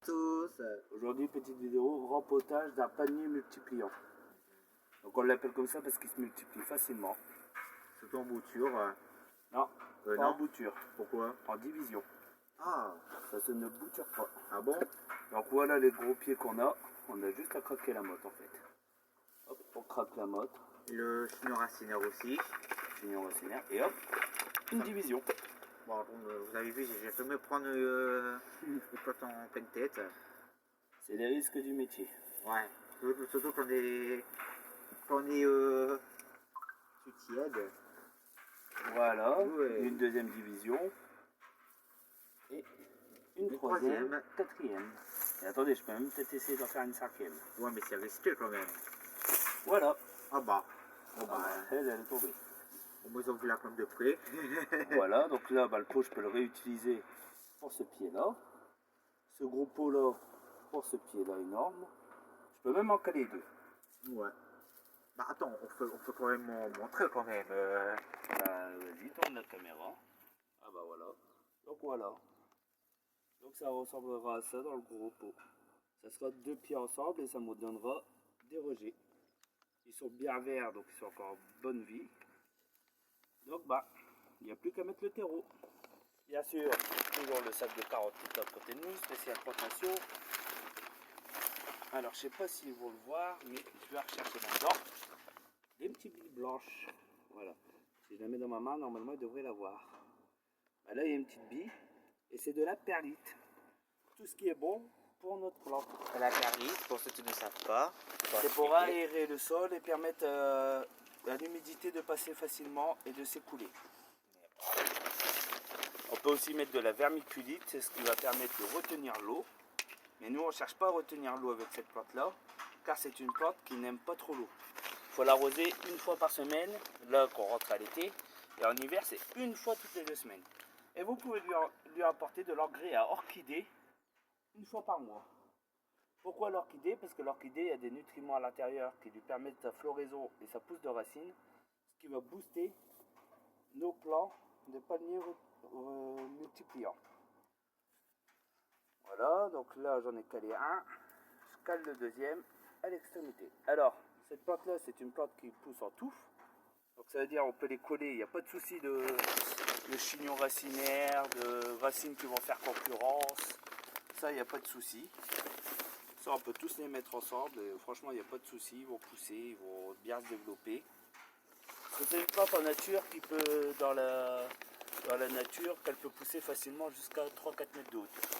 Tous. Aujourd'hui, petite vidéo rempotage d'un panier multipliant. Donc on l'appelle comme ça parce qu'il se multiplie facilement. Surtout en bouture. Non, pas Non. en bouture, Pourquoi? en division. Ah. Ça se ne bouture pas. Ah bon? Donc voilà les gros pieds qu'on a. On a juste à craquer la motte en fait. Hop, on craque la motte. Le chignon racinaire aussi. Chignon racinaire. Et hop, une division. Bon, vous avez vu, j'ai fait me prendre une plate en pleine tête. C'est les risques du métier. Ouais. Surtout quand on est sous tiède. Voilà, Ouais. une deuxième division. Et une troisième, quatrième. Et attendez, je peux même peut-être essayer d'en faire une cinquième. Ouais, mais c'est risqué quand même. Voilà. Ah bah. Oh bah, elle est tombée. Au moins, ils ont vu la plante de près. Voilà, donc là, le pot, je peux le réutiliser pour ce pied-là. Ce gros pot-là, pour ce pied-là énorme. Je peux même en caler deux. Ouais. Bah attends, on peut quand même montrer quand même. Bah, vas-y, tourne la caméra. Ah bah voilà. Donc voilà. Donc ça ressemblera à ça dans le gros pot. Ça sera deux pieds ensemble et ça me donnera des rejets. Ils sont bien verts, donc ils sont encore en bonne vie. Donc bah, il n'y a plus qu'à mettre le terreau. Bien sûr, toujours le sac de carottes tout à côté de nous, spécial plantation. Alors je sais pas si vous le voir, mais je vais rechercher là-dedans des petits billes blanches. Voilà. Si je la mets dans ma main, normalement il devrait la voir. Bah, là il y a une petite bille et c'est de la perlite. Tout ce qui est bon pour notre plante. La perlite, pour ceux qui ne savent pas. C'est pour aérer le sol et permettre à l'humidité de passer facilement et de s'écouler. On peut aussi mettre de la vermiculite, c'est ce qui va permettre de retenir l'eau. Mais nous on ne cherche pas à retenir l'eau avec cette plante là, car c'est une plante qui n'aime pas trop l'eau. Il faut l'arroser une fois par semaine, là qu'on rentre à l'été, et en hiver c'est une fois toutes les 2 semaines. Et vous pouvez lui apporter de l'engrais à orchidée une fois par mois. Pourquoi l'orchidée? Parce que l'orchidée a des nutriments à l'intérieur qui lui permettent sa floraison et sa pousse de racines, ce qui va booster nos plants de palmiers multipliants. Voilà, donc là j'en ai calé un, je cale le deuxième à l'extrémité. Alors, cette plante là c'est une plante qui pousse en touffe, donc ça veut dire on peut les coller, il n'y a pas de souci de chignon racinaire, de racines qui vont faire concurrence, ça il n'y a pas de souci. Ça on peut tous les mettre ensemble et franchement il n'y a pas de souci, ils vont pousser, ils vont bien se développer. C'est une plante en nature qui peut, dans la nature, qu'elle peut pousser facilement jusqu'à 3-4 mètres de hauteur.